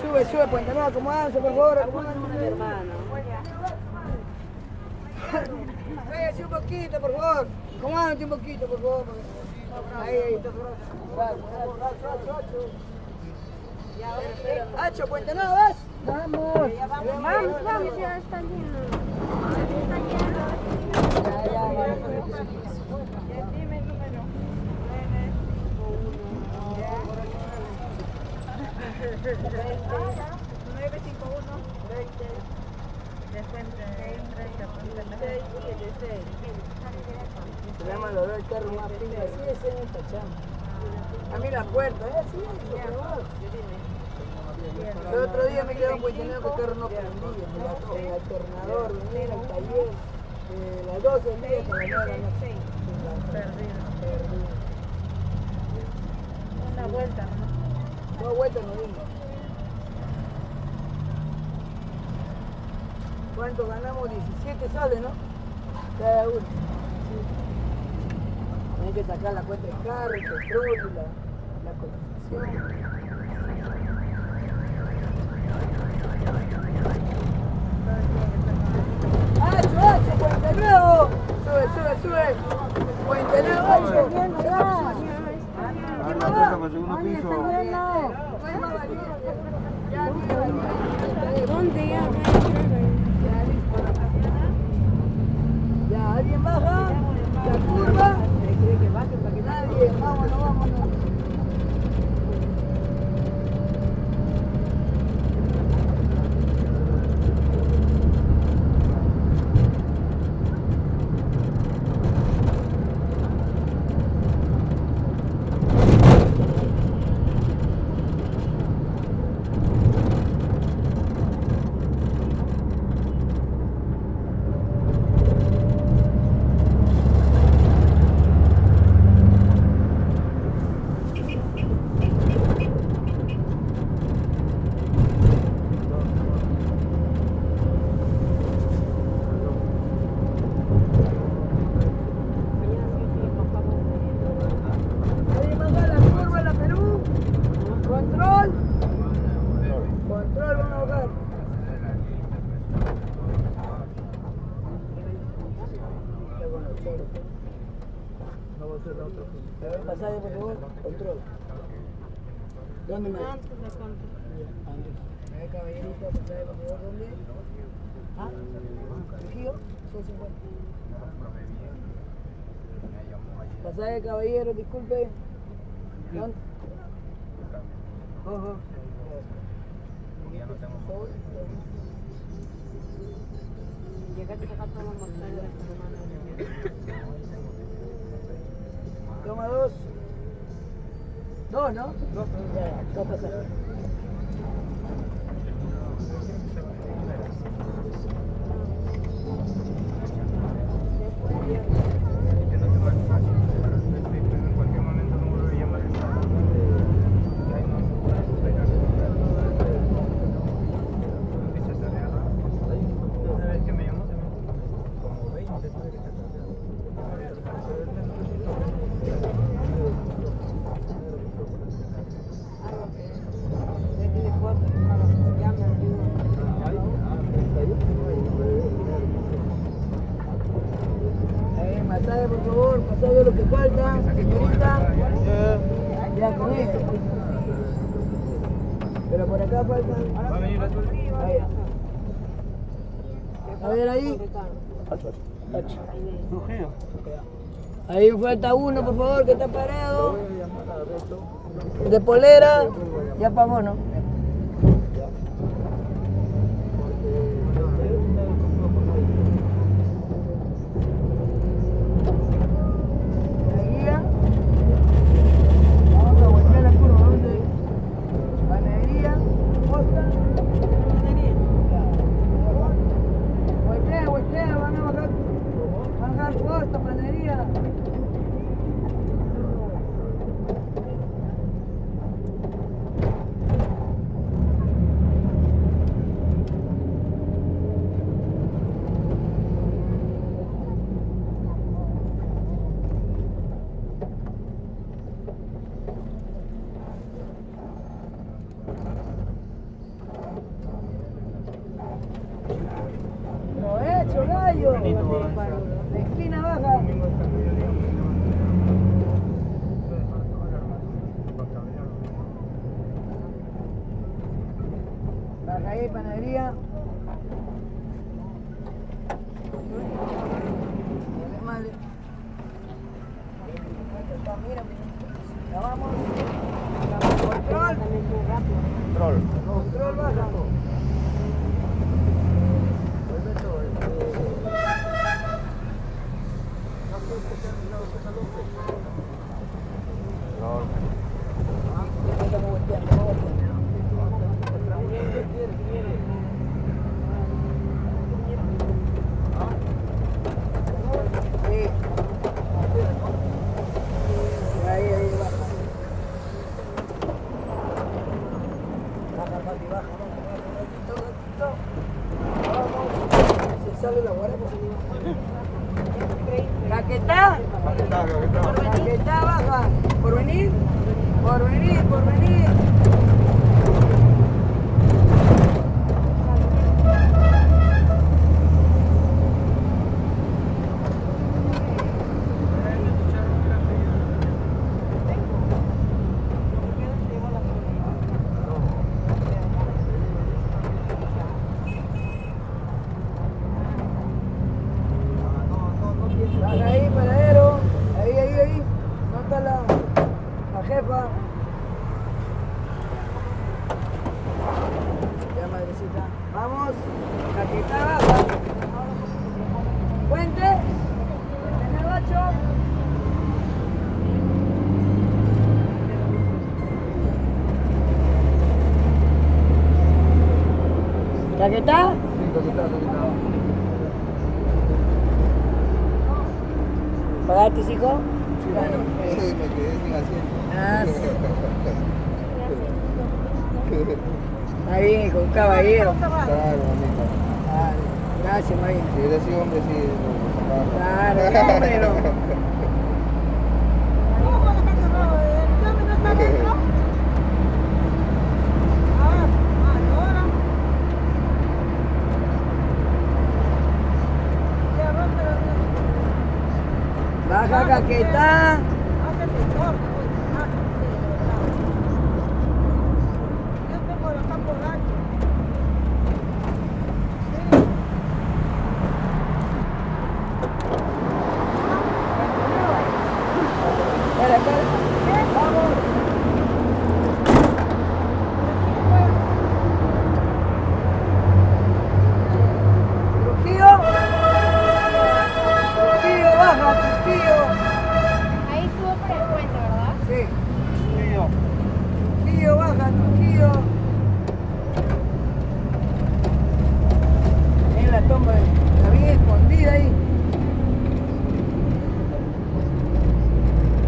Sube, Puente Nuevo, acomodándose, por favor, acomodándose. Hermano. Cállate un poquito, por favor. Acomódate un poquito, por favor. Ahí. Hacho, Puente Nuevo, ¿ves? Vamos, ya está lleno. Está lleno. Dime el número. 951 20 Se llama el olor del carro más pinga. Así es en esta chamba. A mí la puerta, así es. El otro día me quedé un Puente Nuevo que el carro no prendía. El alternador, venía al taller. Las 12 del día hasta las 9 de la noche. Perdido. Una vuelta, ¿no? 2 vueltas nos dimos. ¿Cuánto ganamos? 17 soles, ¿no? Cada uno. Hay que sacar la cuenta del carro, el petróleo, la cotización. ¡Hacho, Puente Nuevo! Sube. Puente Nuevo, Hacho. ¿Quién más va? ¿Dónde ya? Ya, ¿alguien baja? ¿La curva? Nadie, vámonos. Pasaje, por favor, control. ¿Dónde me? Antes de control. Caballerito, pasaje, por favor, ¿dónde? ¿Ah? ¿Trujillo? Son 50. Pasaje, caballero, disculpe. ¿Dónde? Ojo. Llegaste acá toda la mortal de esta semana. Toma 2. 2, ¿no? 2. Ya, 2 pasajes. Pasaje, por favor, pasaje lo que falta, señorita. Ya con esto. Pero por acá falta. Ahí. A ver ahí. Ahí falta uno, por favor, que está parado. De polera. Ya pagó, ¿no? manito va a avanzar. La esquina baja. Domingo hasta el mediodía, Voy a dejar toda la armadura para cablear. Baja ahí, panadería. Madre. Mira, ya vamos. Control. También muy rápido. Control. Control baja. Sí. Ahí baja. Baja, papi, baja. Vamos. Se sale la guardia. Caquetá. Caquetá baja. Por venir. Por venir, por venir. Baja ahí, paradero. Ahí. No está la jefa. Ya, madrecita. Vamos. Caquetá baja. Puente. En el bacho. ¿Caquetá? ¿Pagaste, hijo? Me quedé sin asiento. Ah, sí. Está bien, con un caballero. Claro, mamita. Vale. Gracias, María. Si hubiera sido hombre, sí, lo sacaba. Claro, hombre, no. Baja, Caquetá. Espera. Vamos. Trujillo. Trujillo, baja, Trujillo. Ahí estuvo por el puente, ¿verdad? Sí. Trujillo, baja, Trujillo. En la tumba, está bien escondida ahí.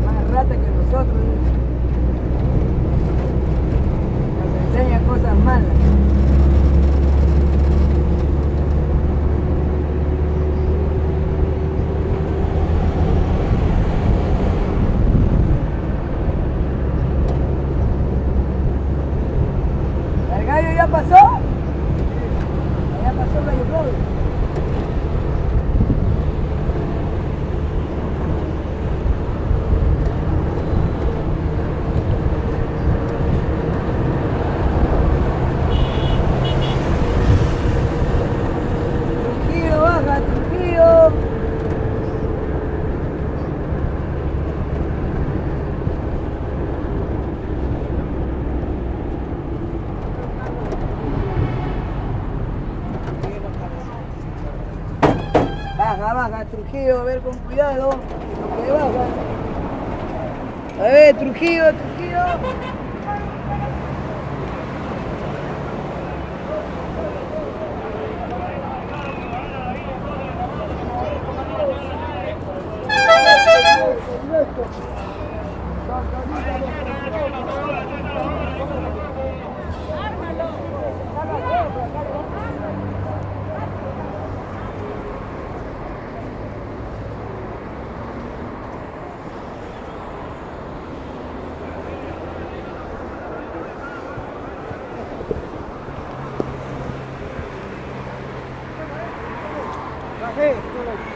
Más rata que nosotros. Nos enseña cosas malas. ¿El gallo ya pasó? Ya pasó el gallo Claudio. Trujillo, baja, Trujillo. Baja, Trujillo, a ver con cuidado. Que baja. A ver, Trujillo. café.